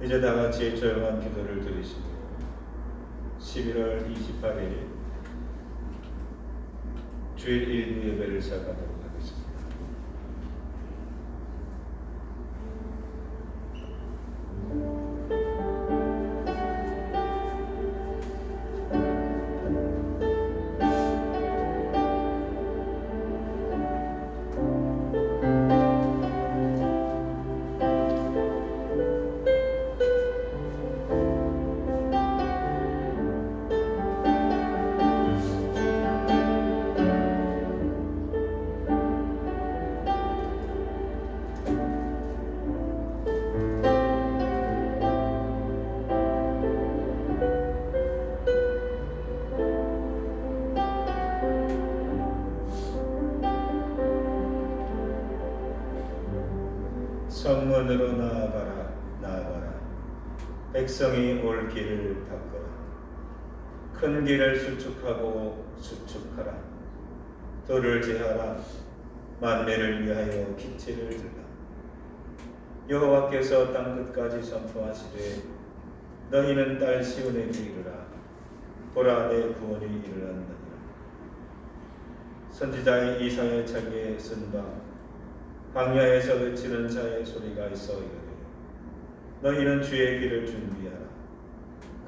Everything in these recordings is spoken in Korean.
이제 다 같이 조용한 기도를 드리시고 11월 28일 주일 일부 예배를 시작하도록 하겠습니다. 성문으로 나아가라. 백성이 올 길을 닦으라. 큰 길을 수축하라. 돌을 제하라. 만민을 위하여 기체를 들라. 여호와께서 땅 끝까지 선포하시되 너희는 딸 시온에게 이르라. 보라, 내 구원이 이르렀느니라. 선지자의 이사야 책에 쓴 바 광야에서 외치는 자의 소리가 있어 이르되 너희는 주의 길을 준비하라.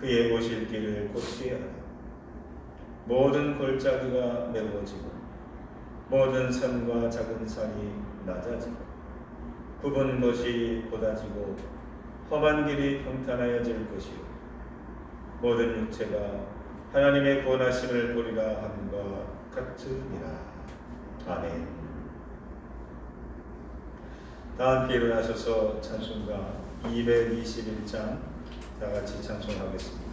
그의 오실 길을 곧게 하라. 모든 골짜기가 메워지고 모든 산과 작은 산이 낮아지고 굽은 것이 곧아지고 험한 길이 평탄하여질 것이요 모든 육체가 하나님의 권하심을 보리라 함과 같으니라. 아멘. 다 함께 일어나셔서 찬송가 221장 다 같이 찬송하겠습니다.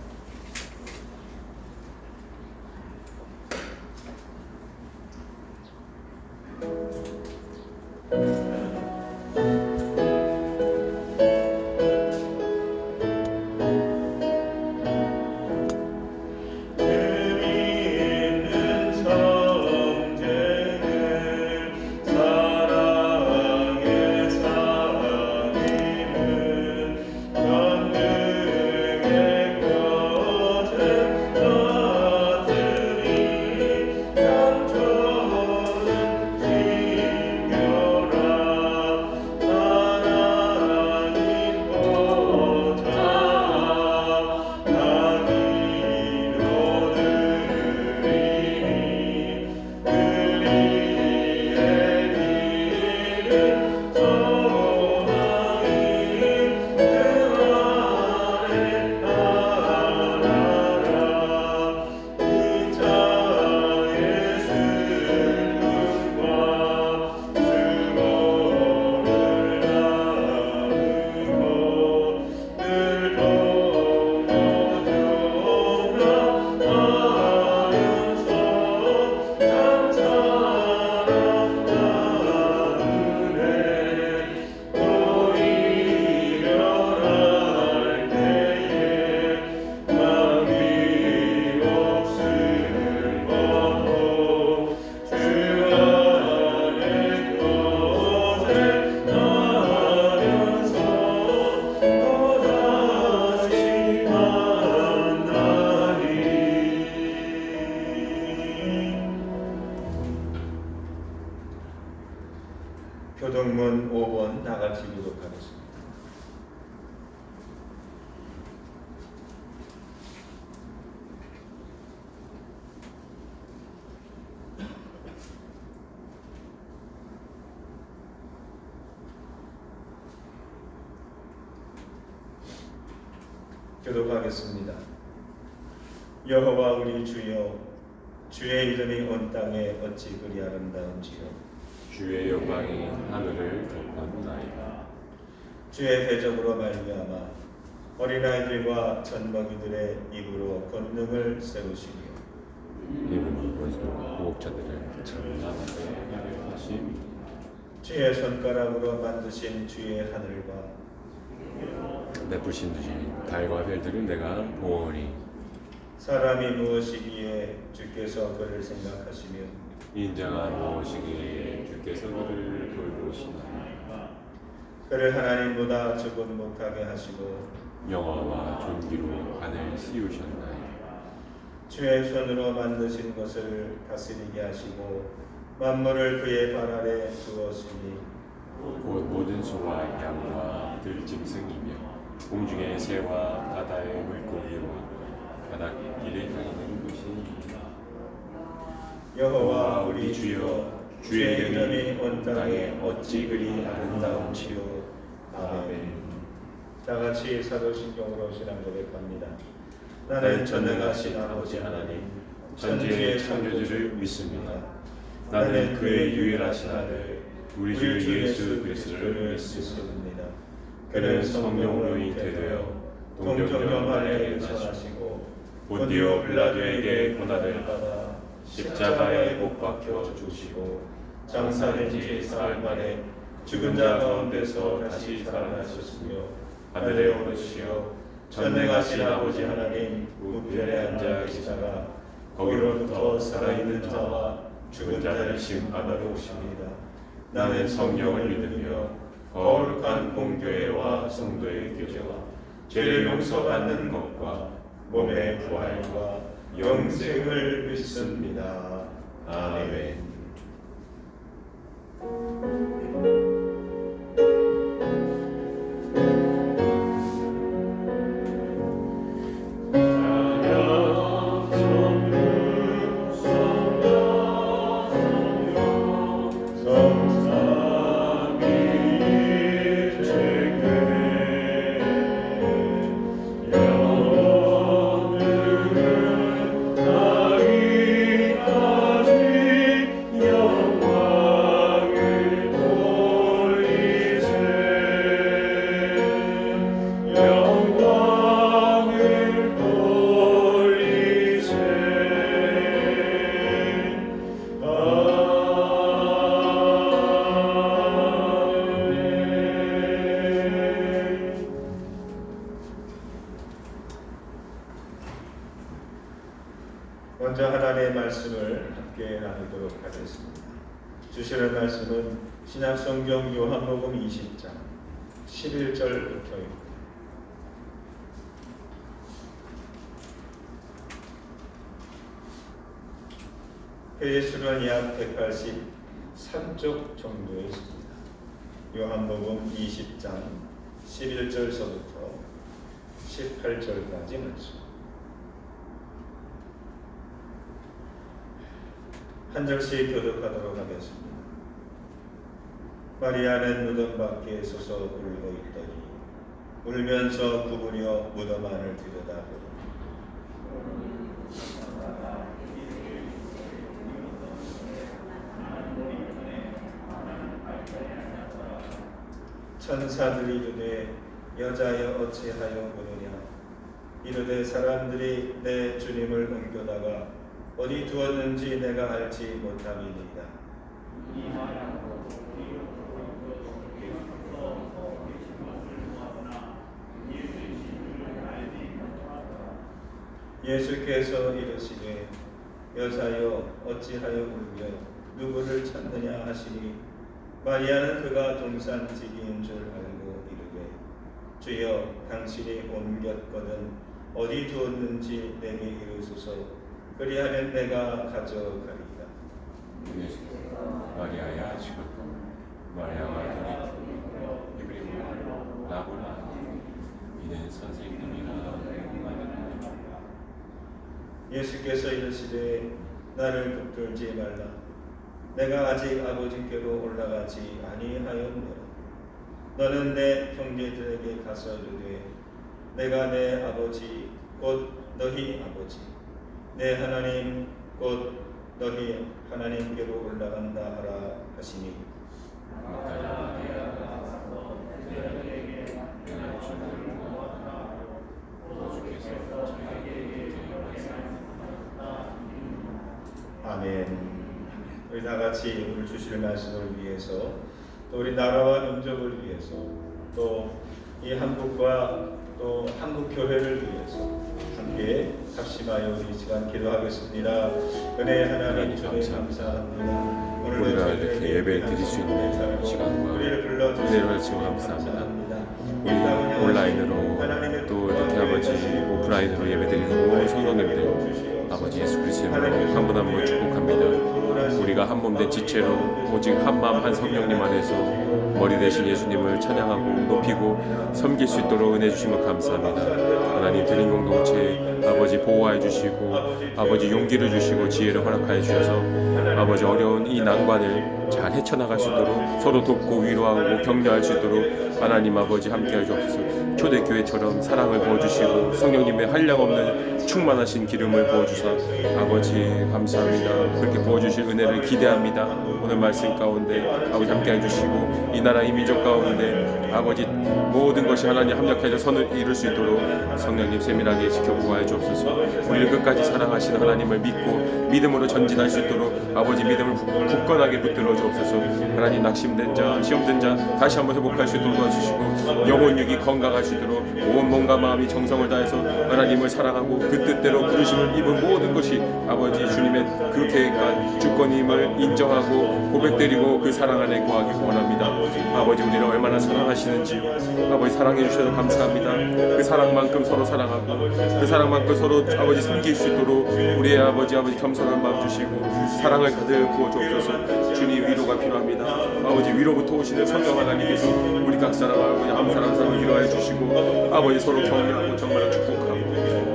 교동문 5번 다 같이 기록하겠습니다. 교독하겠습니다. 여호와 우리 주여, 주의 이름이 온 땅에 어찌 그리 아름다운지요. 주의 영광이 하늘을 덮었나이다. 주의 대적으로 말미암아 어린아이들과 젖먹이들의 입으로 권능을 세우시리요. 이는 원수와 무법자들을 천하게 하심. 주의 손가락으로 만드신 주의 하늘과 베푸신 달과 별들을 내가 보오니 사람이 무엇이기에 주께서 그를 생각하시며 인자가 무엇이기에 주께서 그를 돌보시나이까. 그를 하나님보다 조금 못하게 하시고 영화와 존귀로 하늘 씌우셨나이다. 주의 손으로 만드신 것을 다스리게 하시고 만물을 그의 발 아래 두었으니 곧 모든 소와 양과 들짐승이며 공중의 새와 바다의 물고기와 바닷길에 다니는 것이니라. 여호와 우리 주여 주의 이름이 온 땅에 어찌 그리 아름다운지요. 아멘. 다 같이 사도신경으로 신앙 고백합니다. 나는 전능하신 아버지 하나님 천지의 창조주를 믿습니다. 나는 그의 유일하신 아들 우리 주 예수 그리스도를 믿습니다. 그는 성령으로 잉태되어 동정녀 마리아에게서 나시고 본디오 빌라도에게 고난을 받아 십자가에 못 박혀 죽으시고 장사된 지 사흘 만에 죽은 자 가운데서 다시 살아나셨으며 하늘에 오르시어 전능하신 아버지 하나님 우편에 앉아 계시다가 거기로부터 살아있는 자와 죽은 자를 심판하러 오십니다. 나는 성령을 믿으며 거룩한 공교회와 성도의 교제와 죄를 용서받는 것과 몸의 부활과 영생을 믿습니다. 아멘. 먼저 하나님의 말씀을 함께 나누도록 하겠습니다. 주시는 말씀은 신약성경 요한복음 20장 11절부터입니다. 페이지수는 약 183쪽 정도에 있습니다. 요한복음 20장 11절서부터 18절까지 말씀. 한 절씩 교독하도록 하겠습니다. 마리아는 무덤 밖에 서서 울고 있더니 울면서 구부려 무덤 안을 들여다보니 천사들이 이르되 여자여 어찌하여 우느냐 이르되 사람들이 내 주님을 옮겨다가 어디 두었는지 내가 알지 못함이니이다. 예수께서 이르시되 여자여 어찌하여 울며 누구를 찾느냐 하시니 마리아는 그가 동산지기인 줄 알고 이르되 주여 당신이 옮겼거든 어디 두었는지 내게 이르소서 그리하면 내가 가져가리이다. 마리아야 지금 마리아가 이브리모 라보나 이는 선생님이라. 예수께서 이르시되 나를 붙들지 말라. 내가 아직 아버지께로 올라가지 아니하였노라. 너는 내 형제들에게 가서 이르되 내가 내 아버지 곧 너희 아버지 내 하나님 곧 너희 하나님께로 올라간다 하라 하시니 아멘. 우리 다 같이 오늘 주실 말씀을 위해서 또 우리 나라와 민족을 위해서 또 이 한국과 또 한국 교회를 위해서 함께 합심하여 우리 시간 기도하겠습니다. 은혜의 하나님 주님 감사합니다. 우리가 이렇게 예배를 드릴 수 있는 시간과 은혜를 말씀 감사합니다. 우리 온라인으로 또 온라인으로 예배드리는 모든 성도님들 아버지 예수 그리스도의 이름으로 한 분 한 분 축복합니다. 우리가 한 몸 된 지체로 오직 한 마음 한 성령님 안에서 머리 대신 예수님을 찬양하고 높이고 섬길 수 있도록 은혜 주신 것 감사합니다. 하나님 드림 공동체 아버지 보호해 주시고 아버지 용기를 주시고 지혜를 허락하여 주셔서 아버지 어려운 이 난관을 잘 헤쳐나갈 수 있도록 서로 돕고 위로하고 격려할 수 있도록 하나님 아버지 함께해 주옵소서. 초대교회처럼 사랑을 부어주시고 성령님의 한량없는 충만하신 기름을 부어주사 아버지 감사합니다. 그렇게 부어주실 은혜를 기대합니다. 오늘 말씀 가운데 아버지 함께해 주시고 이 나라 이 민족 가운데 아버지 모든 것이 하나님 합력해서 선을 이룰 수 있도록 성령님 세밀하게 지켜보아해 주옵소서. 우리를 끝까지 사랑하시는 하나님을 믿고 믿음으로 전진할 수 있도록 아버지 믿음을 굳건하게 붙들어 주옵소서. 하나님 낙심된 자 시험된 자 다시 한번 회복할 수 있도록 도와주시고 영혼 육이 건강할 수 있도록 온 몸과 마음이 정성을 다해서 하나님을 사랑하고 그 뜻대로 부르심을 입은 모든 것이 아버지 주님의 그 계획과 주권임을 인정하고 고백드리고 그 사랑 안에 거하기 원합니다. 아버지 우리를 얼마나 사랑하시는지요. 아버지 사랑해 주셔서 감사합니다. 그 사랑만큼 서로 사랑하고 그 사랑만큼 서로 아버지 섬길 수 있도록 우리의 아버지 겸손한 마음 주시고 사랑을 가득 부어 주옵소서. 주님 위로가 필요합니다. 아버지 위로부터 오시는 성령 하나님께서 우리 각 사람을 한 사람 위로해 주시고 아버지 서로 격려하고 정말로 축복하고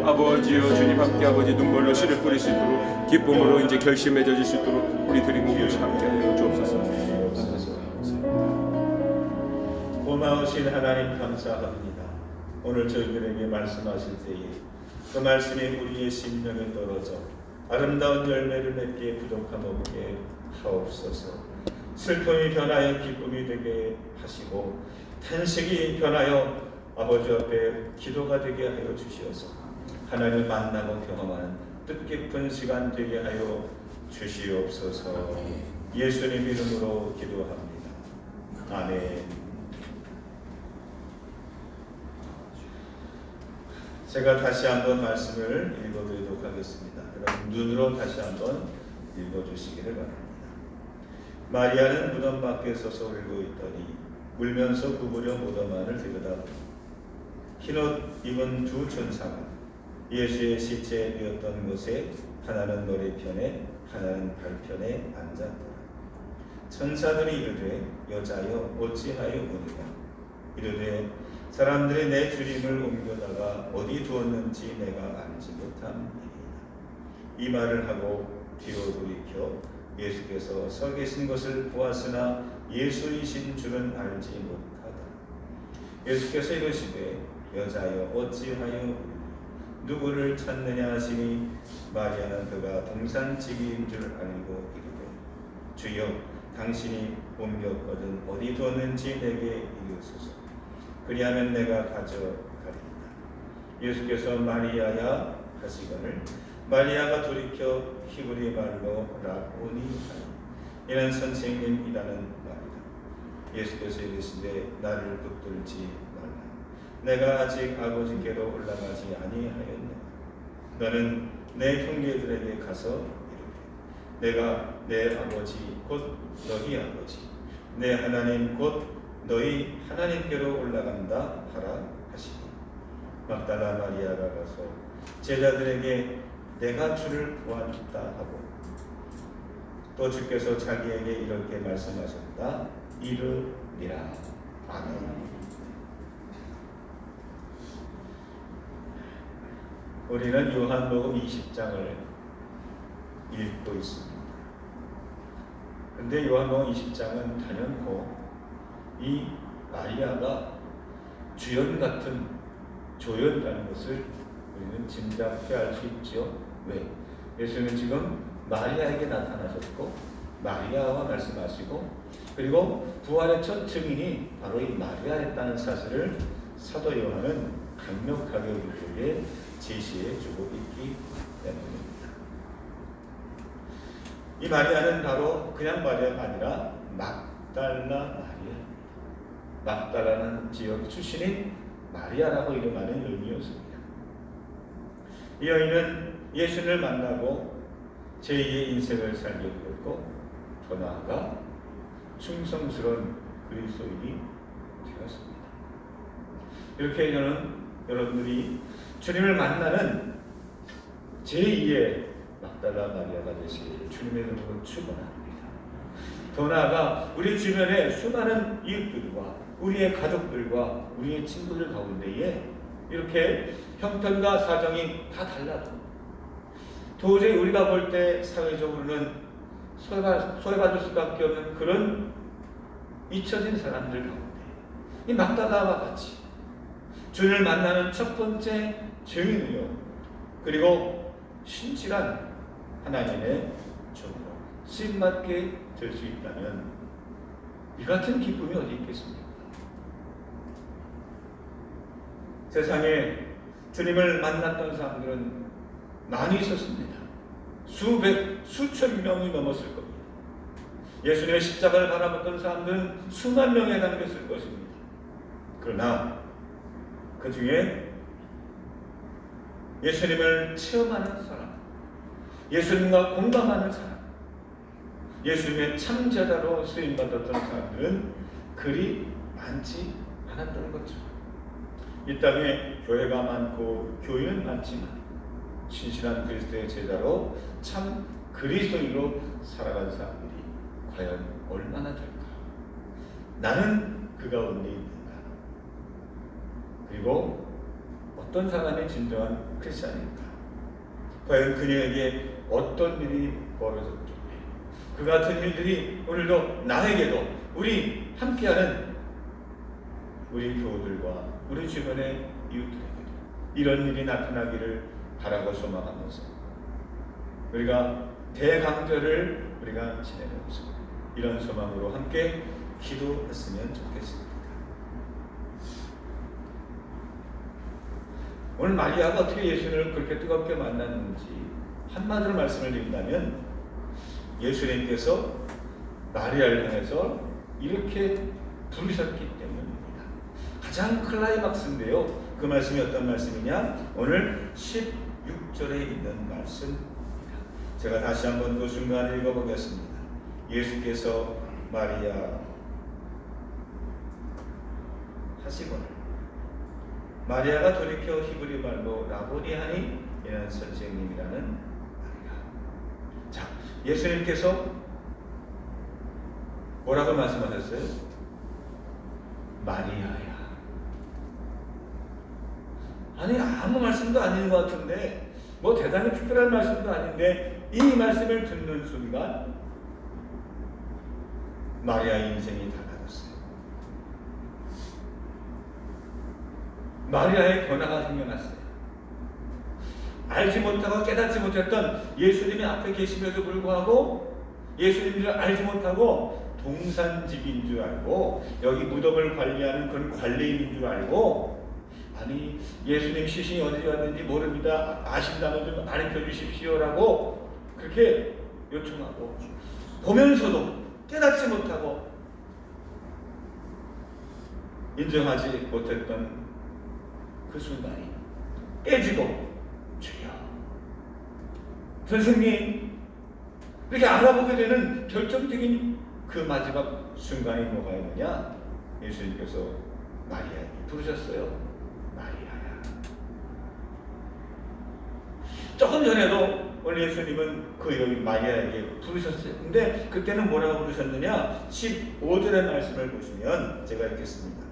아버지여 주님 함께 아버지 눈물로 씨를 뿌릴 수 있도록 기쁨으로 이제 결심해질 수 있도록 우리 드림 공동체 함께하여 주옵소서. 고마우신 하나님 감사합니다. 오늘 저희들에게 말씀하실 때에 그 말씀이 우리의 심령에 떨어져 아름다운 열매를 맺기에 부족함 없게 하옵소서. 슬픔이 변하여 기쁨이 되게 하시고 탄식이 변하여 아버지 앞에 기도가 되게 하여 주시어서 하나님을 만나고 경험하는 뜻깊은 시간 되게 하여 주시옵소서. 예수님 이름으로 기도합니다. 아멘. 제가 다시 한번 말씀을 읽어드리도록 하겠습니다. 그럼 눈으로 다시 한번 읽어주시기를 바랍니다. 마리아는 무덤 밖에 서서 울고 있더니 울면서 구부려 무덤 안을 들여다보니 흰옷 입은 두 천사가 예수의 시체였던 곳에 하나는 머리편에 하나는 발편에 앉았더라. 천사들이 이르되 여자여 어찌하여 우니까 이르되 사람들이 내 주님을 옮겨다가 어디 두었는지 내가 알지 못함이니이다. 이 말을 하고 뒤로 돌이켜 예수께서 서 계신 것을 보았으나 예수이신 줄은 알지 못하다. 예수께서 이르시되 여자여 어찌하여 누구를 찾느냐 하시니 마리아는 그가 동산지기인 줄 알고 이르되 주여 당신이 옮겼거든 어디 두었는지 내게 이르소서. 그리하면 내가 가져가리이다. 예수께서 마리아야 하시거늘 마리아가 돌이켜 히브리 말로 라보니 하니 이는 선생님이라는 말이다. 예수께서 이르시되 나를 붙들지 말라. 내가 아직 아버지께로 올라가지 아니하였노라. 너는 내 형제들에게 가서 이르되 내가 내 아버지 곧 너희 아버지 내 하나님 곧 너희 하나님께로 올라간다 하라 하시니 막달라 마리아가 가서 제자들에게 내가 주를 보았다 하고 또 주께서 자기에게 이렇게 말씀하셨다 이르니라. 아멘. 우리는 요한복음 20장을 읽고 있습니다. 근데 요한복음 20장은 단연코 이 마리아가 주연 같은 조연이라는 것을 우리는 짐작해 알 수 있죠. 왜? 예수님은 지금 마리아에게 나타나셨고 마리아와 말씀하시고 그리고 부활의 첫 증인이 바로 이 마리아였다는 사실을 사도 요한은 강력하게 우리에게 제시해 주고 있기 때문입니다. 이 마리아는 바로 그냥 마리아가 아니라 막달라 마리아, 막달라는 지역 출신인 마리아라고 이름하는 여인이었습니다. 이 여인은 예수님을 만나고 제2의 인생을 살게 되었고 더 나아가 충성스러운 그리스도인이 되었습니다. 이렇게 저는 여러분들이 주님을 만나는 제2의 막달라 마리아가 되시기를 주님의 이름으로 축원합니다. 더 나아가 우리 주변의 수많은 이웃들과 우리의 가족들과 우리의 친구들 가운데에 이렇게 형편과 사정이 다 달라도 도저히 우리가 볼 때 사회적으로는 소외받을 수밖에 없는 그런 잊혀진 사람들 가운데 이 막달라와 같이 주님을 만나는 첫 번째 증인이요 그리고 신실한 하나님의 종으로 쓰임받게 될 수 있다면 이 같은 기쁨이 어디 있겠습니까? 세상에 주님을 만났던 사람들은 많이 있었습니다. 수천 명이 넘었을 겁니다. 예수님의 십자가를 바라봤던 사람들은 수만 명에 해당됐을 것입니다. 그러나 그 중에 예수님을 체험하는 사람, 예수님과 공감하는 사람, 예수님의 참제자로 쓰임받았던 사람들은 그리 많지 않았던 거죠. 이 땅에 교회가 많고 교인은 많지만 신실한 그리스도의 제자로 참 그리스도인으로 살아간 사람들이 과연 얼마나 될까? 나는 그 가운데 있는가? 그리고 어떤 사람이 진정한 크리스찬인가? 과연 그녀에게 어떤 일이 벌어졌길래 그 같은 일들이 오늘도 나에게도 우리 함께하는 우리 교우들과 우리 주변의 이웃들에게도 이런 일이 나타나기를 바라고 소망하면서 우리가 대강절을 우리가 지내면서 이런 소망으로 함께 기도했으면 좋겠습니다. 오늘 마리아가 어떻게 예수님을 그렇게 뜨겁게 만났는지 한마디로 말씀을 드린다면 예수님께서 마리아를 향해서 이렇게 부르셨기 때문입니다. 가장 클라이막스인데요. 그 말씀이 어떤 말씀이냐? 오늘 16절에 있는 말씀입니다. 제가 다시 한번 그 순간을 읽어보겠습니다. 예수께서 마리아 하시거늘 마리아가 돌이켜 히브리 말로 라보니 하니 이는 선생님이라는 말이라. 자, 예수님께서 뭐라고 말씀하셨어요? 마리아야. 아니 아무 말씀도 아닌 것 같은데 뭐 대단히 특별한 말씀도 아닌데 이 말씀을 듣는 순간 마리아의 인생이 달라졌어요. 마리아의 변화가 생겨났어요. 알지 못하고 깨닫지 못했던 예수님이 앞에 계심에도 불구하고 예수님을 알지 못하고 동산집인 줄 알고 여기 무덤을 관리하는 그런 관리인인 줄 알고 아니 예수님 시신이 어디 갔는지 모릅니다. 아신다면 좀 가르쳐 주십시오라고 그렇게 요청하고 보면서도 깨닫지 못하고 인정하지 못했던 그 순간이 깨지고 주여 선생님 이렇게 알아보게 되는 결정적인 그 마지막 순간이 뭐가 있느냐? 예수님께서 마리아에게 부르셨어요. 마리아야. 조금 전에도 오늘 예수님은 그 여인 마리아에게 부르셨어요. 근데 그때는 뭐라고 부르셨느냐? 15절의 말씀을 보시면 제가 읽겠습니다.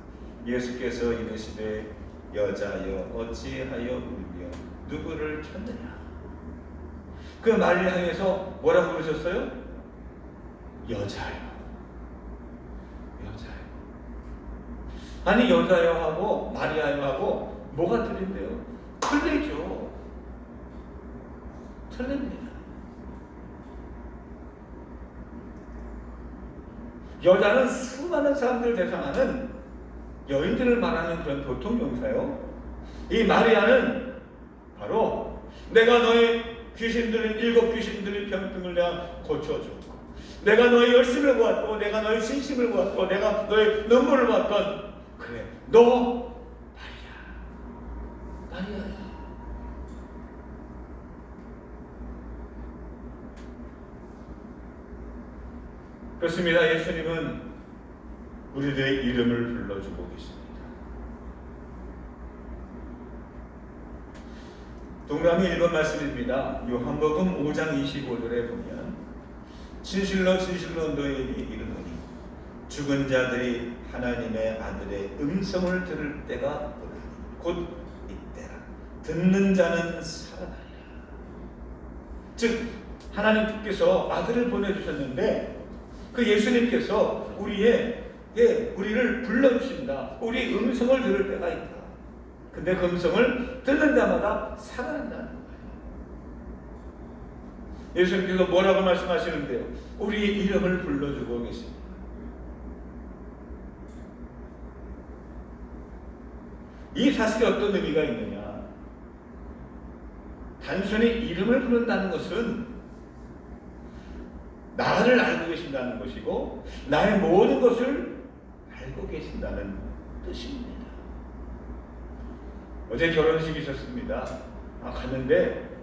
예수께서 이르시되 여자여 어찌하여 울며 누구를 찾느냐? 그 마리아를 향해서 뭐라고 부르셨어요? 여자여. 여자여. 아니 여자여 하고 마리아여 하고 뭐가 틀린데요? 틀리죠. 틀립니다. 여자는 수많은 사람들을 대상하는 여인들을 말하는 그런 보통 명사요. 이 마리아는 바로 내가 너의 귀신들을 일곱 귀신들의 병등을 내가 고쳐줬고 내가 너의 열심을 보았고 내가 너의 신심을 보았고 내가 너의 눈물을 보았던 그래 너 마리아야. 그렇습니다. 예수님은 우리들의 이름을 불러주고 계십니다. 동감이 1번 말씀입니다. 요한복음 5장 25절에 보면 진실로 진실로 너희에게 이르노니 죽은 자들이 하나님의 아들의 음성을 들을 때가 오나니 곧 이때라. 듣는 자는 살아나리라. 즉 하나님께서 아들을 보내주셨는데 그 예수님께서 우리를 불러주신다. 우리 음성을 들을 때가 있다. 근데 그 음성을 듣는 자마다 살아난다는 거예요. 예수님께서 뭐라고 말씀하시는데요? 우리 이름을 불러주고 계십니다. 이 사실이 어떤 의미가 있느냐? 단순히 이름을 부른다는 것은 나를 알고 계신다는 것이고 나의 모든 것을 알고 계신다는 뜻입니다. 어제 결혼식이 있었습니다. 갔는데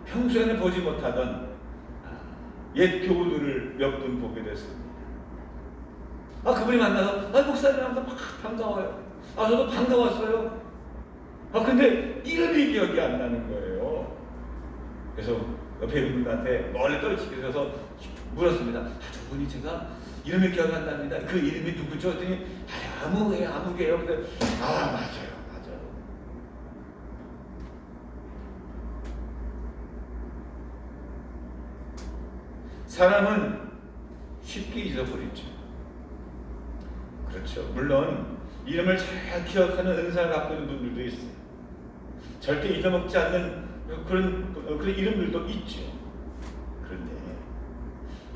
평소에는 보지 못하던 옛 교우들을 몇 분 보게 됐습니다. 그분이 만나서 목사님한테 막 반가워요. 저도 반가웠어요. 근데 이름이 기억이 안 나는 거예요. 그래서 옆에 분한테 멀리 떨어지셔서 물었습니다. 저분이 제가 이름이 기억이 안 납니다. 그 이름이 누구죠? 했더니 아무개요. 근데 맞아요. 사람은 쉽게 잊어버리죠. 그렇죠. 물론 이름을 잘 기억하는 은사를 갖고 있는 분들도 있어요. 절대 잊어먹지 않는 그런 이름들도 있죠. 그런데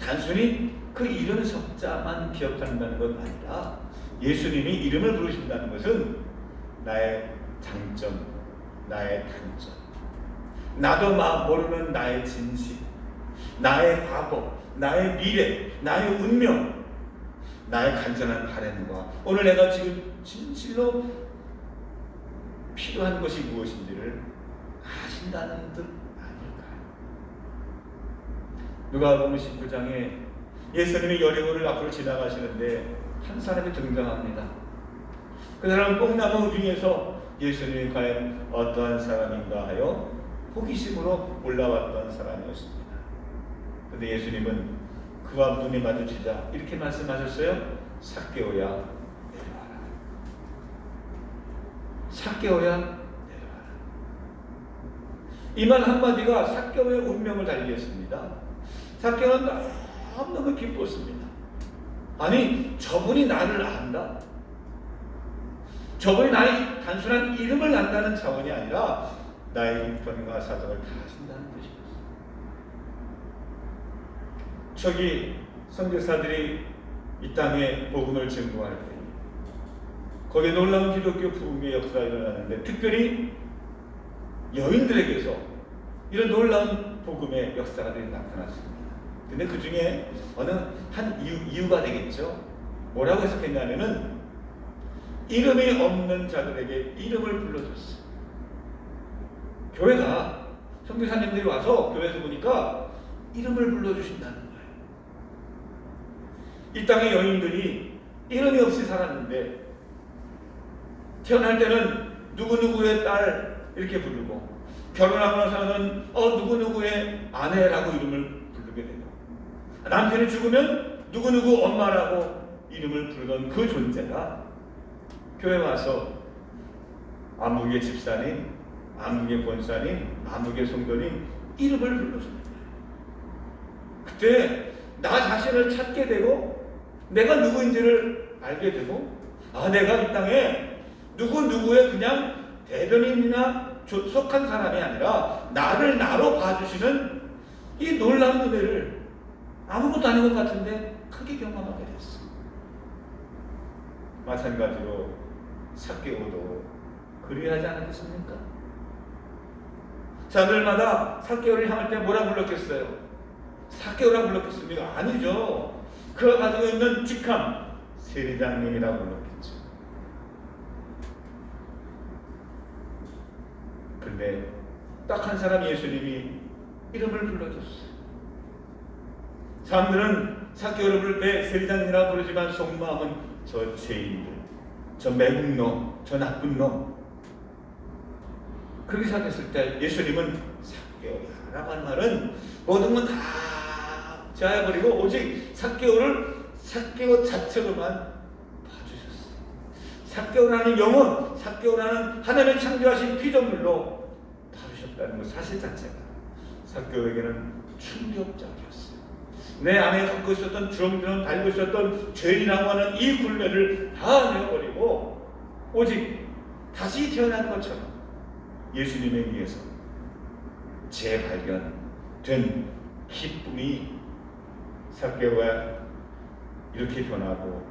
단순히 그 이름 석자만 기억한다는 것 아니라 예수님이 이름을 부르신다는 것은 나의 장점, 나의 단점, 나도 모르는 나의 진실, 나의 과거, 나의 미래, 나의 운명, 나의 간절한 바람과 오늘 내가 지금 진실로 필요한 것이 무엇인지를 아신다는 뜻 아닐까요? 누가복음 19장에 예수님이 여리고를 앞으로 지나가시는데 한 사람이 등장합니다. 그 사람은 뽕나무 위에서 예수님이 과연 어떠한 사람인가 하여 호기심으로 올라왔던 사람이었습니다. 그런데 예수님은 그와 눈이 마주치자 이렇게 말씀하셨어요. 삭개오야 내려와라. 삭개오야 내려와라. 이 말 한마디가 삭개오의 운명을 달리했습니다. 삭개오는 너무너무 기뻤습니다. 아니 저분이 나를 안다? 저분이 나의 단순한 이름을 안다는 차원이 아니라 나의 형편과 사정을 다 아신다는 뜻입니다. 저기 선교사들이 이 땅에 복음을 증거할 때 거기에 놀라운 기독교 부흥의 역사가 일어나는데 특별히 여인들에게서 이런 놀라운 복음의 역사가 나타났습니다. 근데 그 중에 어느 한 이유가 되겠죠. 뭐라고 해석했냐면은 이름이 없는 자들에게 이름을 불러줬어요. 교회가 선교사님들이 와서 교회에서 보니까 이름을 불러주신다는 거예요. 이 땅의 여인들이 이름이 없이 살았는데 태어날 때는 누구누구의 딸 이렇게 부르고 결혼하고 나서는 누구누구의 아내라고 이름을 부르게 되고 남편이 죽으면 누구누구 엄마라고 이름을 부르던 그 존재가 교회 와서 암흑의 집사님, 암흑의 권사님, 암흑의 성도님 이름을 불러줍니다. 그때 나 자신을 찾게 되고 내가 누구인지를 알게 되고 내가 이 땅에 누구의 그냥 대변인이나 속한 사람이 아니라 나를 나로 봐주시는 이 놀라운 은혜를 아무것도 아닌 것 같은데 크게 경험하게 됐어. 마찬가지로 삭개오도 그리하지 않았습니까? 사람들마다 삭개오를 향할 때 뭐라 불렀겠어요? 삭개오라 불렀겠습니까? 아니죠. 그가 가지고 있는 직함 세리장님이라고 불렀겠죠. 근데 딱 한 사람 예수님이 이름을 불러줬어요. 사람들은 삭개오를 부를 때 세리장님이라고 부르지만 속마음은 저 죄인들, 저 매국놈, 저 나쁜 놈. 그렇게 생각했을 때 예수님은 삭개오야라고 하는 말은 모든 건 다 제하여버리고 오직 삭개오 자체로만 봐주셨어요. 삭개오라는 영혼, 삭개오라는 하나님의 창조하신 피조물로 봐주셨다는 것 사실 자체가 삭개오에게는 충격적이었어요. 내 안에 갖고 있었던 주렁주렁 달고 있었던 죄인이라고 하는 이 굴레를 다 내어버리고 오직 다시 태어난 것처럼 예수님에 의해서 재발견된 기쁨이 삭개오가 이렇게 변하고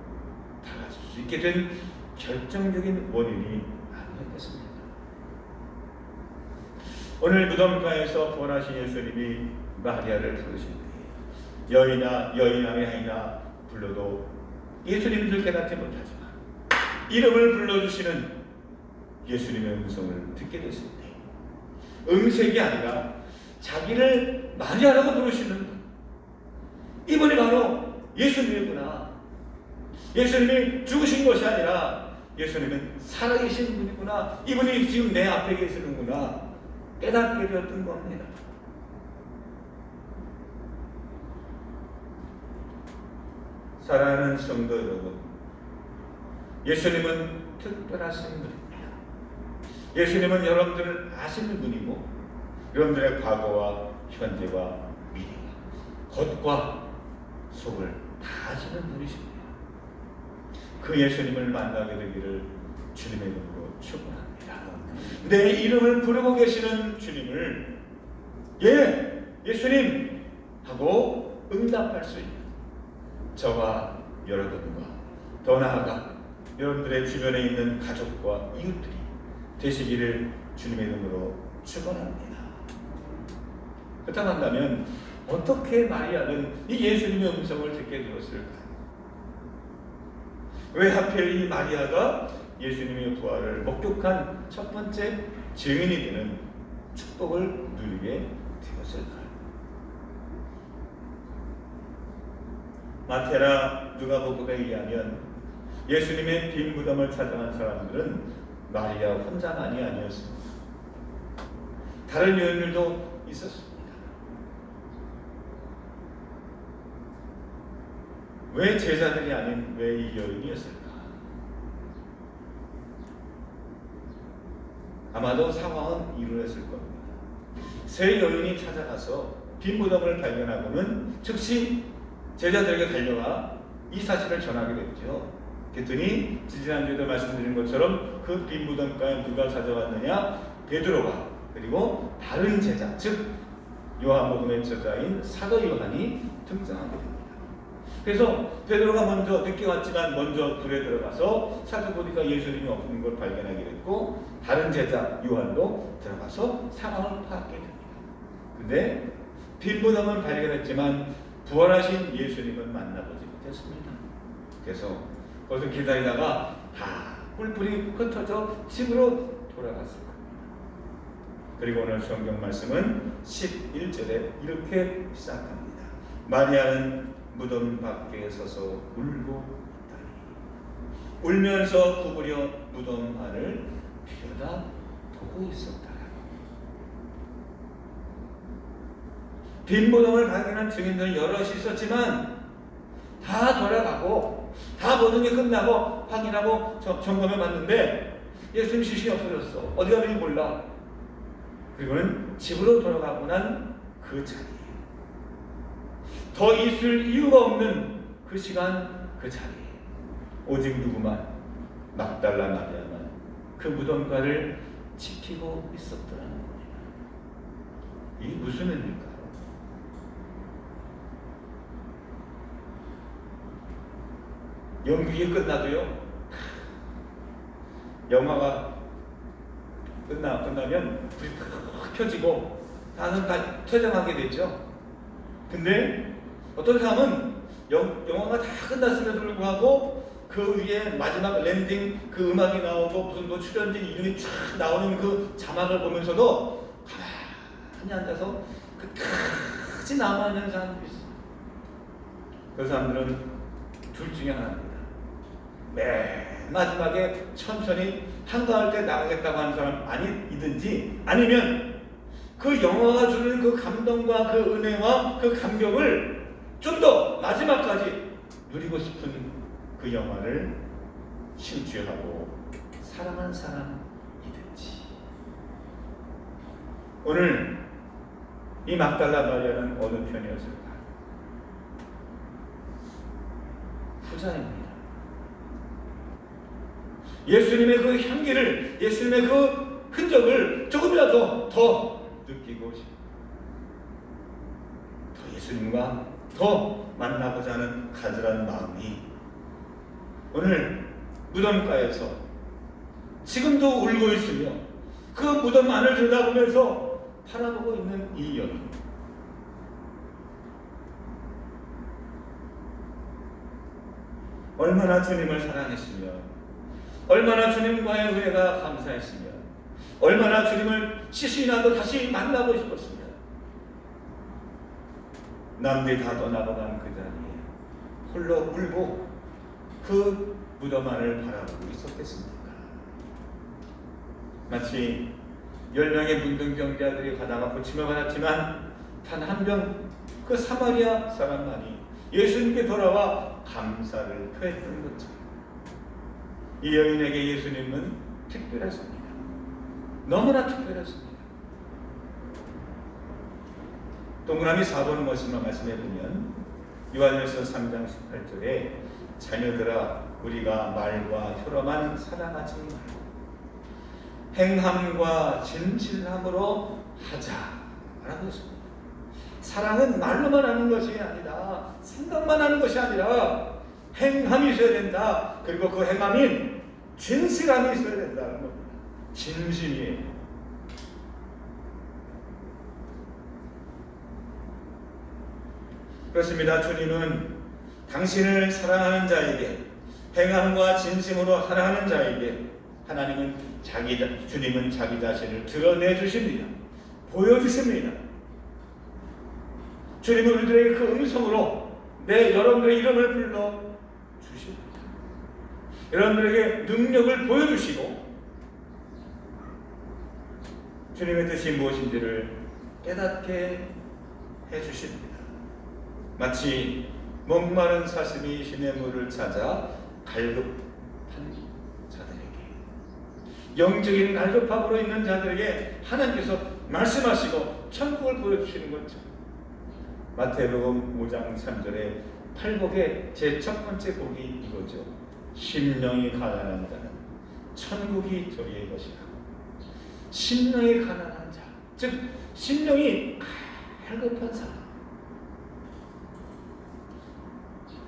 달라질 수 있게 된 결정적인 원인이 아니었겠습니까? 오늘 무덤가에서 부활하신 예수님이 마리아를 부르실 때 여인아 불러도 예수님을 깨닫지 못하지만 이름을 불러주시는 예수님의 음성을 듣게 됐을 때 음색이 아니라 자기를 마리아라고 부르시는 분, 이분이 바로 예수님이구나. 예수님이 죽으신 것이 아니라 예수님은 살아계신 분이구나. 이분이 지금 내 앞에 계시는구나. 깨닫게 되었던 겁니다. 사랑하는 성도 여러분, 예수님은 특별하신 분입니다. 예수님은 여러분들을 아시는 분이고 여러분들의 과거와 현재와 미래와 겉과 속을 다 아시는 분이십니다. 그 예수님을 만나게 되기를 주님의 이름으로 축원합니다. 내 이름을 부르고 계시는 주님을 예수님 하고 응답할 수 있는 저와 여러분과 더 나아가 여러분들의 주변에 있는 가족과 이웃들이 되시기를 주님의 이름으로 축원합니다. 그렇다고 한다면 어떻게 마리아는 이 예수님의 음성을 듣게 되었을까요? 왜 하필 이 마리아가 예수님의 부활을 목격한 첫 번째 증인이 되는 축복을 누리게 되었을까요? 마태나 누가복음에 의하면 예수님의 빈 무덤을 찾아간 사람들은 마리아 혼자만이 아니었습니다. 다른 여인들도 있었습니다. 왜 제자들이 아닌 왜 이 여인이었을까? 아마도 상황은 이러했을 겁니다. 세 여인이 찾아가서 빈 무덤을 발견하고는 즉시 제자들에게 달려가 이 사실을 전하게 됐죠. 그랬더니 지지난주에도 말씀드린 것처럼 그 빈 무덤가에 누가 찾아왔느냐? 베드로가 그리고 다른 제자, 즉 요한복음의 저자인 사도 요한이 등장하게 됩니다. 그래서 베드로가 먼저 늦게 왔지만 먼저 불에 들어가서 살펴보니까 예수님이 없는 걸 발견하게 됐고 다른 제자 요한도 들어가서 상황을 파악하게 됩니다. 근데 빈 무덤은 발견했지만 부활하신 예수님은 만나보지 못했습니다. 그래서 거기서 기다리다가 다 뿔뿔이 흩어져 집으로 돌아갔을 겁니다. 그리고 오늘 성경 말씀은 11절에 이렇게 시작합니다. 마리아는 무덤 밖에 서서 울고 있다니 울면서 구부려 무덤 안을 들여다보고 있었다. 빈 무덤을 발견한 증인들은 여럿이 있었지만 다 돌아가고 다 모든 게 끝나고 확인하고 점검해 봤는데 예수님 시신이 없어졌어. 어디 가는지 몰라. 그리고는 집으로 돌아가고 난 그 자리에 더 있을 이유가 없는 그 시간 그 자리에 오직 누구만 막달라 마리아만 그 무덤가를 지키고 있었더라는 겁니다. 이게 무슨 의미일까요? 연극이 끝나도요, 영화가 끝나면 불이 탁 켜지고 다들 다 퇴장하게 되죠. 근데 어떤 사람은 영화가 다 끝났음에도 불구하고 그 위에 마지막 랜딩 그 음악이 나오고 무슨 뭐 출연진 이름이 쫙 나오는 그 자막을 보면서도 가만히 앉아서 끝까지 남아있는 사람들이 있어요. 그 사람들은 둘 중에 하나입니다. 마지막에 천천히 한가할 때 나가겠다고 하는 사람 아니든지, 아니면 그 영화가 주는 그 감동과 그 은혜와 그 감격을 좀 더 마지막까지 누리고 싶은 그 영화를 심취하고 사랑하는 사람이든지. 오늘 이 막달라 마리아는 어느 편이었을까? 후자입니다. 예수님의 그 향기를, 예수님의 그 흔적을 조금이라도 더 느끼고 싶어, 더 예수님과 더 만나고자 하는 간절한 마음이 오늘 무덤가에서 지금도 울고 있으며 그 무덤 안을 들여다보면서 바라보고 있는 이 여인, 얼마나 주님을 사랑했으며, 얼마나 주님과의 은혜가 감사했으며, 얼마나 주님을 시신이라도 다시 만나고 싶었으며, 남들이 다 떠나고난 그 자리에 홀로 울고 그 무덤 안을 바라보고 있었겠습니까? 마치 10명의 문둥병자들이 가다가 고침을 받았지만 단 한 명, 그 사마리아 사람만이 예수님께 돌아와 감사를 표했던 것처럼 이 여인에게 예수님은 특별했습니다. 너무나 특별했습니다. 동그라미 4번 머신만 말씀해 보면 요한일서 3장 18절에 자녀들아 우리가 말과 혀로만 사랑하지 말고 행함과 진실함으로 하자라고 했습니다. 사랑은 말로만 하는 것이 아니라, 생각만 하는 것이 아니라 행함이 있어야 된다. 그리고 그 행함인 진실함이 있어야 된다는 겁니다. 진심이에요. 그렇습니다. 주님은 당신을 사랑하는 자에게, 행함과 진심으로 사랑하는 자에게 하나님은 주님은 자기 자신을 드러내 주십니다. 보여주십니다. 주님은 우리들에게 그 음성으로 여러분들의 이름을 불러 주십니다. 여러분들에게 능력을 보여주시고 주님의 뜻이 무엇인지를 깨닫게 해주십니다. 마치 목마른 사슴이 시냇물을 찾아 갈급한 자들에게, 영적인 갈급함으로 있는 자들에게 하나님께서 말씀하시고 천국을 보여주시는 것처럼 마태복음 5장 3절에 팔복의 제 첫 번째 복이 이거죠. 심령이 가난한 자는 천국이 저리의 것이라. 심령이 가난한 자, 즉 심령이 갈급한 사람.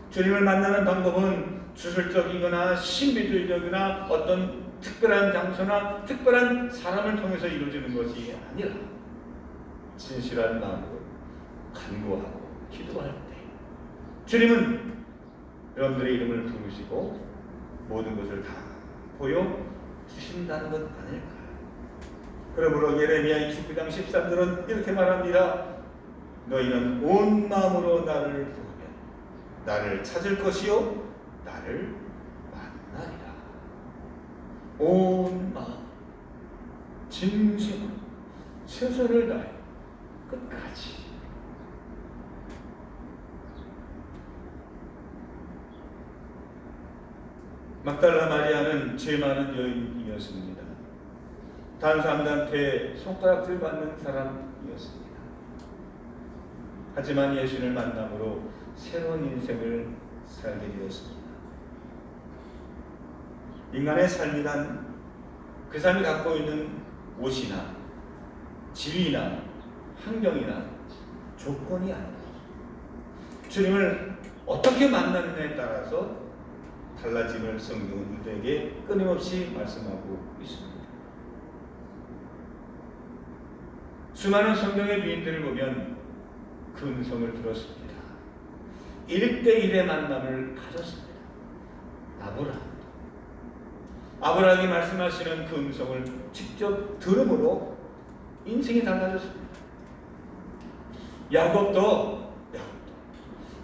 주님을 만나는 방법은 주술적이거나 신비주의적이거나 어떤 특별한 장소나 특별한 사람을 통해서 이루어지는 것이 아니라 진실한 마음으로 간구하고 기도할 때 주님은 여러분들의 이름을 부르시고 모든 것을 다 보여주신다는 것 아닐까요? 그러므로 예레미야 29장 13절은 이렇게 말합니다. 너희는 온 마음으로 나를 부르면 나를 찾을 것이요 나를 만나리라. 온 마음, 진심으로 최선을 다해 끝까지. 막달라 마리아는 죄 많은 여인이었습니다. 다른 사람들한테 손가락질 받는 사람이었습니다. 하지만 예수를 만남으로 새로운 인생을 살게 되었습니다. 인간의 삶이란 그 사람이 갖고 있는 옷이나 지위나 환경이나 조건이 아니다. 주님을 어떻게 만나느냐에 따라서 달라짐을 성경은 우리에게 끊임없이 말씀하고 있습니다. 수많은 성경의 유인들을 보면 그 음성을 들었습니다. 1대1의 만남을 가졌습니다. 아브라함이 말씀하시는 그 음성을 직접 들음으로 인생이 달라졌습니다. 야곱도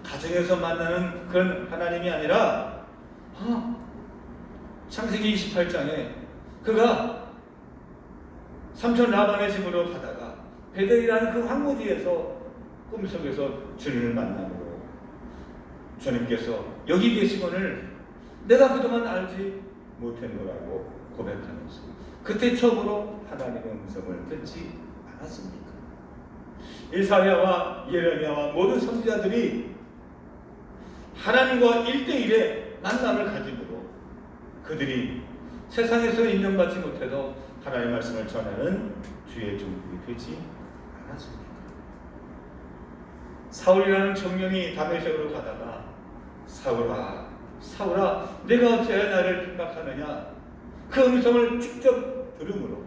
가정에서 만나는 그런 하나님이 아니라 창세기 28장에 그가 삼촌 라반의 집으로 가다가 베델이라는 그 황무지에서 꿈속에서 주님을 만남으로 주님께서 여기 계시거늘 내가 그동안 알지 못했노라고 고백하면서 그때 처음으로 하나님의 음성을 듣지 않았습니까? 이사야와 예레미야와 모든 선지자들이 하나님과 1대1의 만남을 가지므로 그들이 세상에서 인정받지 못해도 하나님의 말씀을 전하는 주의 종들이 되지 않았습니까? 사울이라는 청년이 다메섹으로 가다가 사울아 사울아 내가 어찌하여 나를 핍박하느냐 그 음성을 직접 들음으로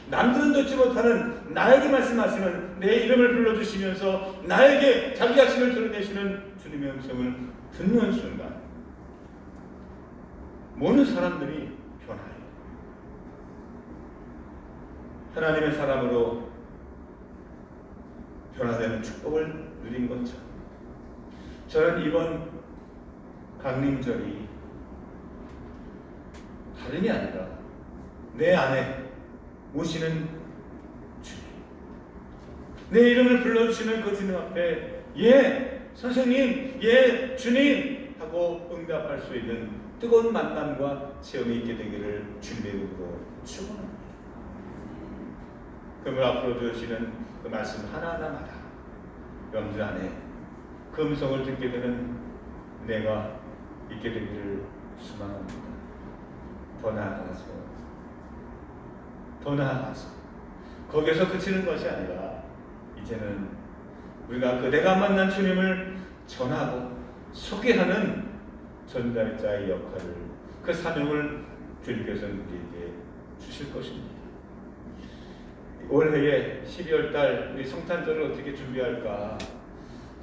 남들은 듣지 못하는 나에게 말씀하시는 내 이름을 불러주시면서 나에게 자기 자신을 드러내시는 주님의 음성을 듣는 순간 모든 사람들이 변화해요. 하나님의 사람으로 변화되는 축복을 누린 것처럼 저는 이번 강림절이 다름이 아니라 내 안에 오시는 주님, 내 이름을 불러주시는 그 주님 앞에 예 선생님, 예 주님 하고 응답할 수 있는 뜨거운 만남과 체험이 있게 되기를 주님의 이름으로 축원합니다. 그러면 앞으로 주시는 그 말씀 하나하나마다 여러분들 안에 그 음성을 듣게 되는 은혜가 있게 되기를 소망합니다. 더 나아가서 거기에서 그치는 것이 아니라 이제는 우리가 그 내가 만난 주님을 전하고 소개하는 전달자의 역할을 그 사명을 주님께서 우리에게 주실 것입니다. 올해에 12월달 우리 성탄절을 어떻게 준비할까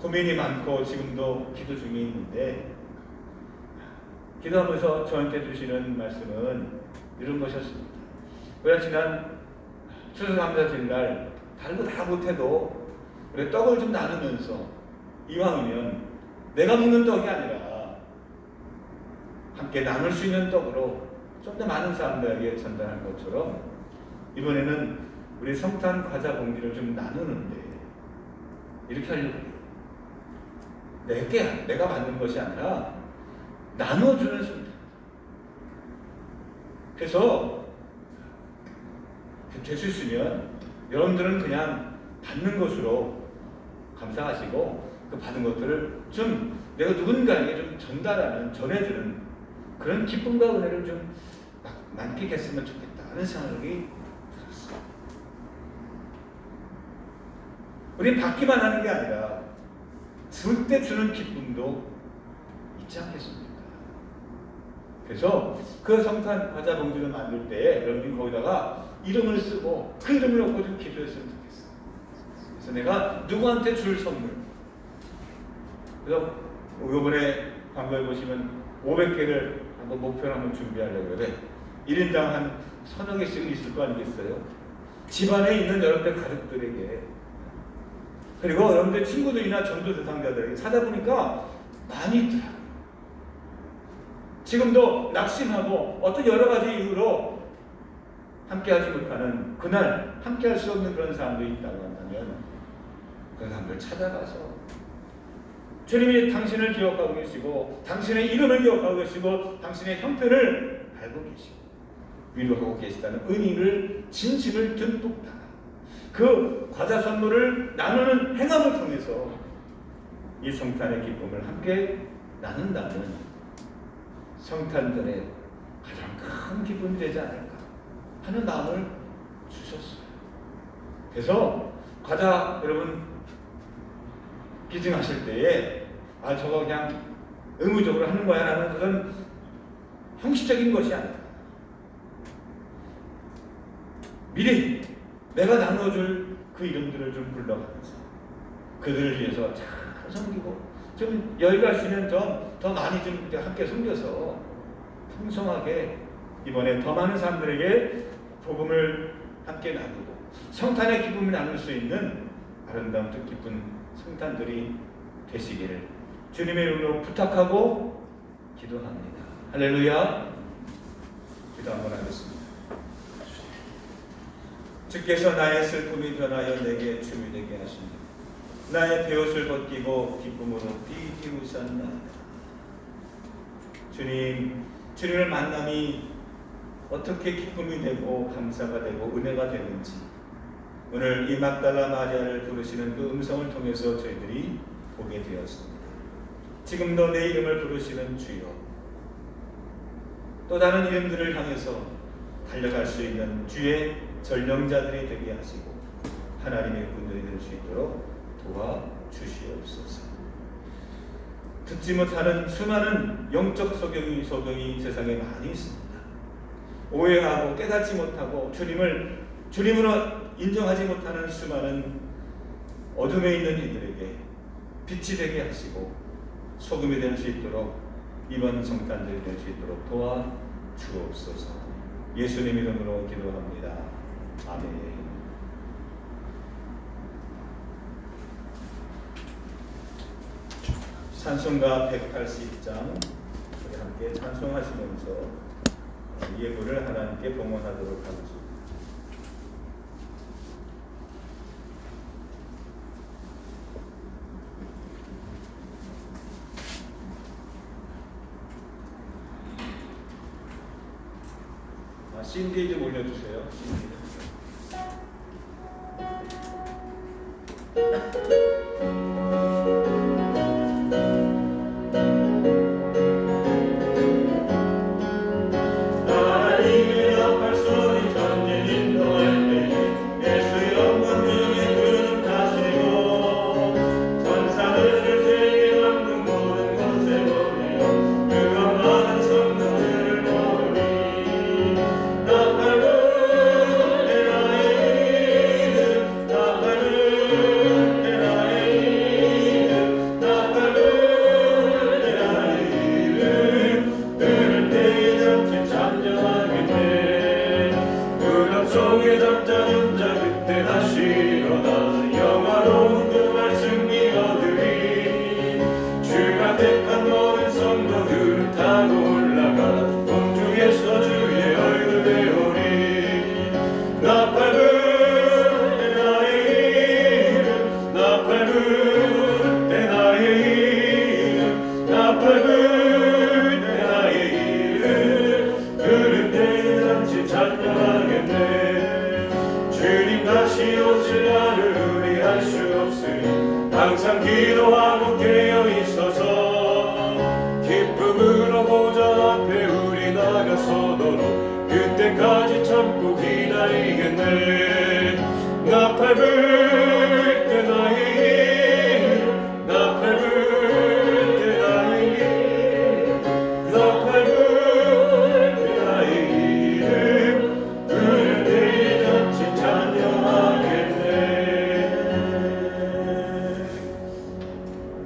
고민이 많고 지금도 기도 중에 있는데 기도하면서 저한테 주시는 말씀은 이런 것이었습니다. 우리가 지난 추수감사절날 다른 거 다 못해도 우리 떡을 좀 나누면서 이왕이면 내가 먹는 떡이 아니라 함께 나눌 수 있는 떡으로 좀 더 많은 사람들에게 전달할 것처럼 이번에는 우리 성탄 과자 봉지를 좀 나누는데 이렇게 하려고 해요. 내가 만든 것이 아니라 나눠주는 순간. 그래서 될 수 있으면 여러분들은 그냥 받는 것으로 감사하시고 그 받은 것들을 좀 내가 누군가에게 좀 전해주는 그런 기쁨과 은혜를 좀 만끽했으면 좋겠다 하는 생각이 들었어요. 우리 받기만 하는 게 아니라 줄 때 주는 기쁨도 있지 않겠습니까? 그래서 그 성탄 과자 봉지를 만들 때 여러분이 거기다가 이름을 쓰고 그 이름을 놓고 좀 기도했으면 좋겠어요. 그래서 내가 누구한테 줄 선물. 그래서 이번에 광고에 보시면 500개를 한번 목표로 한번 준비하려고 그래. 1인당 한 서너 개씩은 있을 거 아니겠어요? 집안에 있는 여러분들 가족들에게 그리고 여러분들 친구들이나 전도 대상자들에게 찾아보니까 많이 있더라고요. 지금도 낙심하고 어떤 여러 가지 이유로 함께하지 못하는 그날 함께할 수 없는 그런 사람들이 있다고 한다면 그 사람들 찾아가서 주님이 당신을 기억하고 계시고 당신의 이름을 기억하고 계시고 당신의 형편을 알고 계시고 위로하고 계시다는 의미를 진심을 듬뿍 담아 그 과자 선물을 나누는 행함을 통해서 이 성탄의 기쁨을 함께 나눈다면 성탄절에 가장 큰 기쁨이 되지 않을까 하는 마음을 주셨어요. 그래서 과자 여러분 기증하실 때에 저거 그냥 의무적으로 하는 거야 라는 그런 형식적인 것이 아니라 미리 내가 나눠줄 그 이름들을 좀 불러가면서 그들을 위해서 잘 섬기고 좀 여유가 있으면 더 많이 좀 함께 섬겨서 풍성하게 이번에 더 많은 사람들에게 복음을 함께 나누고 성탄의 기쁨을 나눌 수 있는 아름다운 뜻깊은 성탄들이 되시기를 주님의 이름으로 부탁하고 기도합니다. 할렐루야. 기도 한번 하겠습니다. 주께서 나의 슬픔이 변하여 내게 춤이 되게 하십니다. 나의 베옷을 벗기고 기쁨으로 띠띠우셨나이다. 주님, 주님을 만남이 어떻게 기쁨이 되고 감사가 되고 은혜가 되는지 오늘 이 막달라 마리아를 부르시는 그 음성을 통해서 저희들이 보게 되었습니다. 지금도 내 이름을 부르시는 주여, 또 다른 이름들을 향해서 달려갈 수 있는 주의 전령자들이 되게 하시고 하나님의 군들이 될 수 있도록 도와주시옵소서. 듣지 못하는 수많은 영적 소경이 세상에 많이 있습니다. 오해하고 깨닫지 못하고 주님으로 인정하지 못하는 수많은 어둠에 있는 이들에게 빛이 되게 하시고 소금이 될 수 있도록 이번 성탄절이 될 수 있도록 도와주옵소서. 예수님 이름으로 기도합니다. 아멘. 찬송가 180장 우리 함께 찬송하시면서 예물을 하나님께 봉헌하도록 하겠습니다. CD 좀 올려주세요. CD. 항상 기도하고 깨어있어서 기쁨으로 보좌 앞에 우리 나가서도록 그때까지 참고 기다리겠네. 나 밟을 때 나의 일, 나 밟을 때 나의 일, 나 밟을 때 나의 일을 그를 대잔치 찬양하겠네.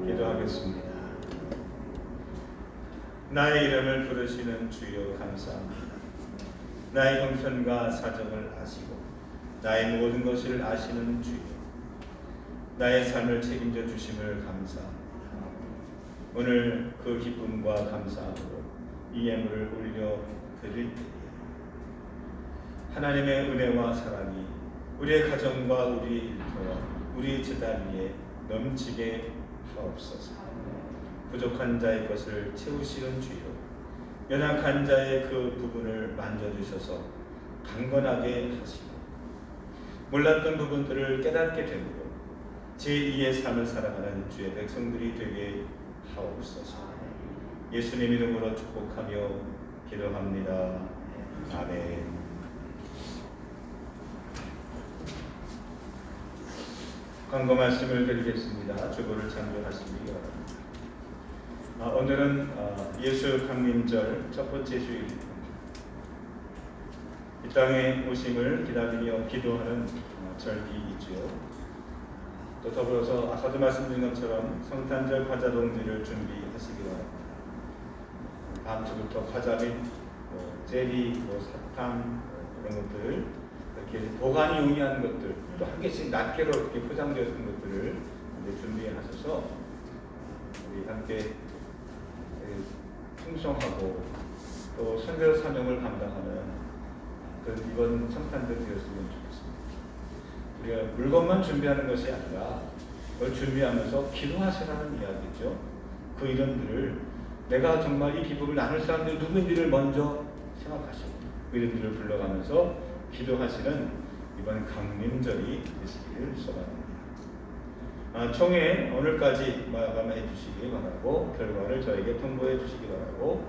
기도하겠습니다. 나의 이름을 부르시는 주여 감사합니다. 나의 형편과 사정을 아시고 나의 모든 것을 아시는 주여, 나의 삶을 책임져 주심을 감사합니다. 오늘 그 기쁨과 감사함으로 이 예물을 올려 드릴 때에 하나님의 은혜와 사랑이 우리의 가정과 우리의 일터와 우리의 제단 위에 넘치게 하옵소서. 부족한 자의 것을 채우시는 주여, 연약한 자의 그 부분을 만져주셔서 강건하게 하시고 몰랐던 부분들을 깨닫게 되므로 제2의 삶을 살아가는 주의 백성들이 되게 하옵소서. 예수님 이름으로 축복하며 기도합니다. 아멘. 광고 말씀을 드리겠습니다. 주보를 참조하시기 바랍니다. 오늘은 예수 강림절 첫 번째 주일입니다. 이 땅에 오심을 기다리며 기도하는 절기이지요. 또 더불어서 아까도 말씀드린 것처럼 성탄절 과자 동지를 준비하시기 바랍니다. 밤주부터 과자 및 젤리, 사탕 이런 것들, 이렇게 보관이 용이한 것들, 또 한 개씩 낱개로 이렇게 포장되어 있는 것들을 준비하셔서 우리 함께 풍성하고 또 선교 사명을 감당하는 그런 이번 성탄절 되었으면 좋겠습니다. 우리가 물건만 준비하는 것이 아니라 그걸 준비하면서 기도하시라는 이야기죠. 그 이름들을 내가 정말 이 기쁨을 나눌 사람들이 누구인지를 먼저 생각하시고 그 이름들을 불러가면서 기도하시는 이번 강림절이 되시기를 소망합니다. 총회 오늘까지 마감해 주시기 바라고 결과를 저에게 통보해 주시기 바라고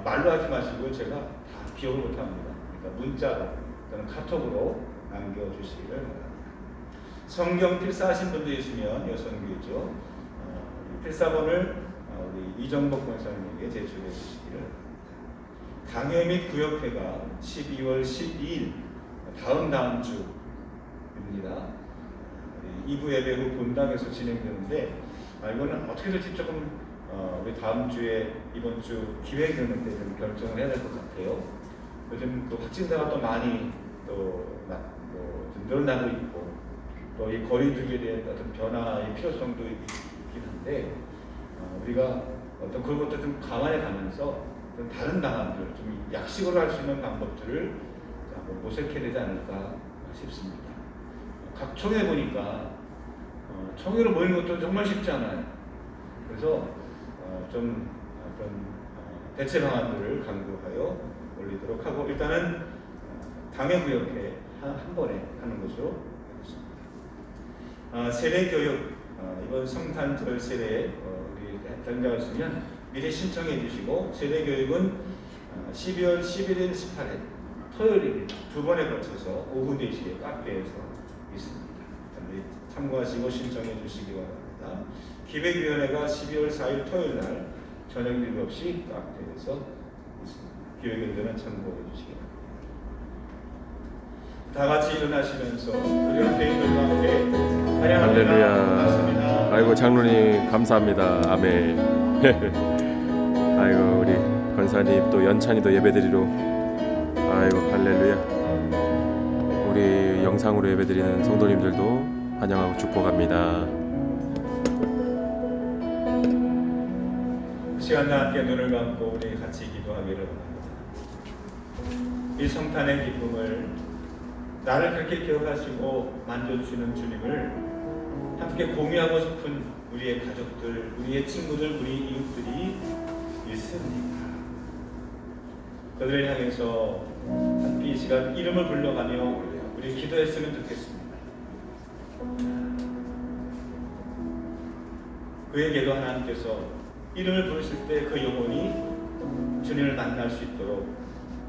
말로 하지 마시고 제가 다 기억을 못합니다. 그러니까 문자로 또는 카톡으로 남겨주시기를 바랍니다. 성경 필사하신 분도 있으면 여성교죠. 필사본을 우리 이정복 권사님에게 제출해 주시기를 바랍니다. 강회 및 구역회가 12월 12일 다음 주입니다. 2부 예배 후 본당에서 진행되는데 이거는 어떻게 될지 조금 우리 다음 주에 이번 주 기획 되는 때 좀 결정을 해야 될 것 같아요. 요즘 또 확진자가 또 많이 좀 늘어나고 있고 또 이 거리두기에 대한 어떤 변화의 필요성도 있긴 한데 우리가 어떤 그런 것도 좀 감안해 가면서 좀 다른 당함들 좀 약식으로 할 수 있는 방법들을 한번 모색해야 되지 않을까 싶습니다. 각 총회 보니까 총회로 모이는 것도 정말 쉽지 않아요. 그래서 좀 어떤 대체 방안들을 강구하여 올리도록 하고 일단은 당회구역회 한 번에 하는 것으로 하겠습니다. 세례교육 이번 성탄절 세례에 우리 당자가 있으면 미리 신청해 주시고 세례교육은 12월 11일, 18일 토요일입니다. 두 번에 걸쳐서 오후 4시에 카페에서 있습니다. 참고하시고 신청해 주시기 바랍니다. 기획위원회가 12월 4일 토요일 날 저녁 7시 카페에서 있습니다. 기획위원들은 참고해 주시기 바랍니다. 다 같이 일어나시면서 우리 교인들과 함께 할렐루야. 아이고 장로님 감사합니다. 아멘. 아이고 우리 권사님 또 연찬이도 예배드리러 아이고 할렐루야. 우리 영상으로 예배드리는 성도님들도 환영하고 축복합니다. 시간 다 함께 눈을 감고 우리 같이 기도하기를 원합니다. 이 성탄의 기쁨을 나를 그렇게 기억하시고 만져주시는 주님을 함께 공유하고 싶은 우리의 가족들, 우리의 친구들, 우리 이웃들이 있습니다. 그들을 향해서 함께 이 시간 이름을 불러가며 우리 기도했으면 좋겠습니다. 그에게도 하나님께서 이름을 부르실 때 그 영혼이 주님을 만날 수 있도록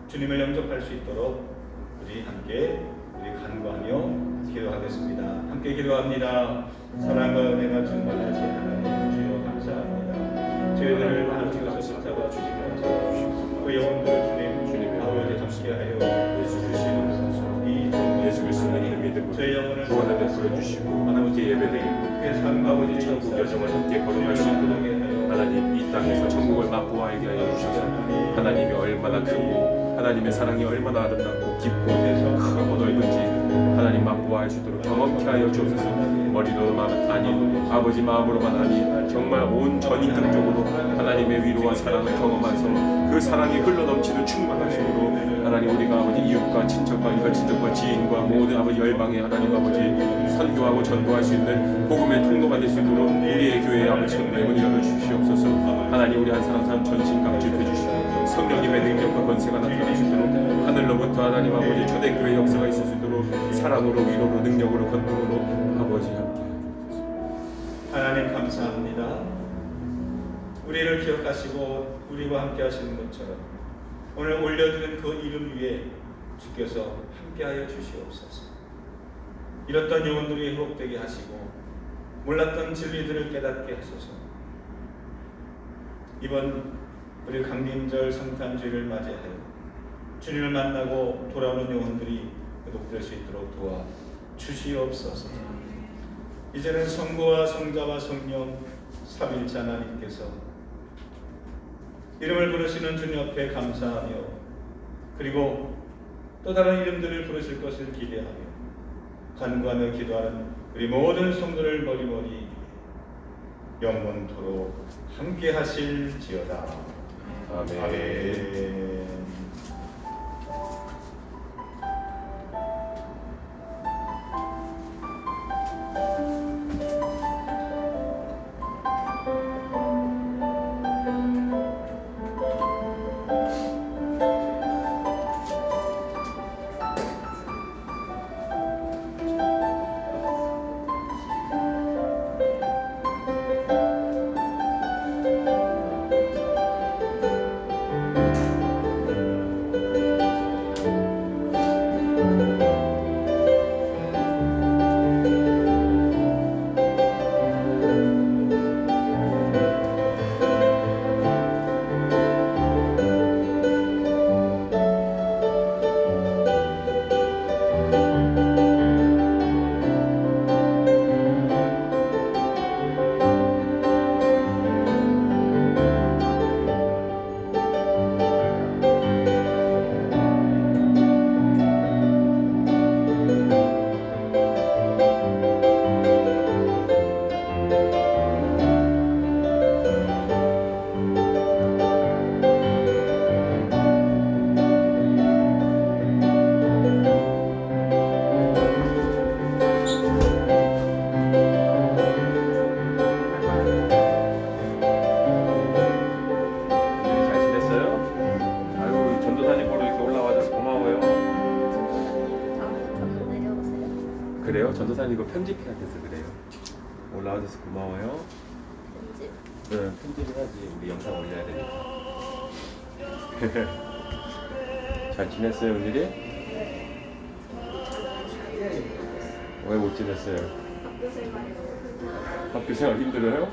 주님을 영접할 수 있도록 우리 함께 간구하며 기도하겠습니다. 함께 기도합니다. 사랑과 은혜가 충만하신 하나님 주여 감사합니다. 저희들을 하나님께서 붙잡아 주시고 그 영혼들 주님 아버지 함께하여 예수 주시옵소서. 예수 그리스도의 이름 믿음으로 저희 영혼을 구원을 베풀어 주시고 함께 예배드리고 아버지 천국 여정을 함께 걸어갈 수 있도록 하나님 이 땅에서 천국을 맛보아 알게 하여 주셔서 하나님이 얼마나 크고 하나님의 사랑이 얼마나 아름답고 깊고 크고 넓은지 하나님 맛보아 알 수 있도록 경험케 하여 주옵소서. 머리로만 아닌 아버지 마음으로만 아닌 정말 온 전인격적으로 하나님의 위로와 사랑을 경험하면서 그 사랑이 흘러넘치는 충만하심으로 하나님 우리가 아버지 이웃과 친척과 일가 친척과 지인과 모든 아버지 열방에 하나님 아버지 선교하고 전도할 수 있는 복음의 통로가 될 수 있도록 우리의 교회에 아버지 천국의 문을 열어주시옵소서. 하나님 우리 한 사람 전신갑주해 주시고 성령님의 능력과 권세가 나타날 수 있도록 하늘로부터 하나님 아버지 초대교회 역사가 있을 수 있도록 사랑으로 위로로 능력으로 권능으로 아버지 함께 하나님 감사합니다. 우리를 기억하시고 우리와 함께 하시는 것처럼 오늘 올려드린 그 이름 위에 주께서 함께하여 주시옵소서. 잃었던 영혼들이 회복되게 하시고 몰랐던 진리들을 깨닫게 하소서. 이번 우리 강림절 성탄주일을 맞이하여 주님을 만나고 돌아오는 영혼들이 회복될 수 있도록 도와 주시옵소서. 이제는 성부와 성자와 성령 삼위일체 하나님께서 이름을 부르시는 주님 앞에 감사하며 그리고 또 다른 이름들을 부르실 것을 기대하며 간구하며 기도하는 우리 모든 성도를 머리머리 영원토록 함께 하실지어다. 아멘. 아멘. 잘 지냈어요? 아이고 전도사님 보러 이렇게 올라와줘서 고마워요. 다음부터 내려오세요. 그래요? 전도사님 이거 편집해야 돼서 그래요. 올라와줘서 고마워요. 편집. 응, 편집을 하지. 우리 영상 올려야 되니까. 잘 지냈어요, 은일이? 왜 못 지냈어요? 학교 생활이 너무 학교 생활 힘들어요?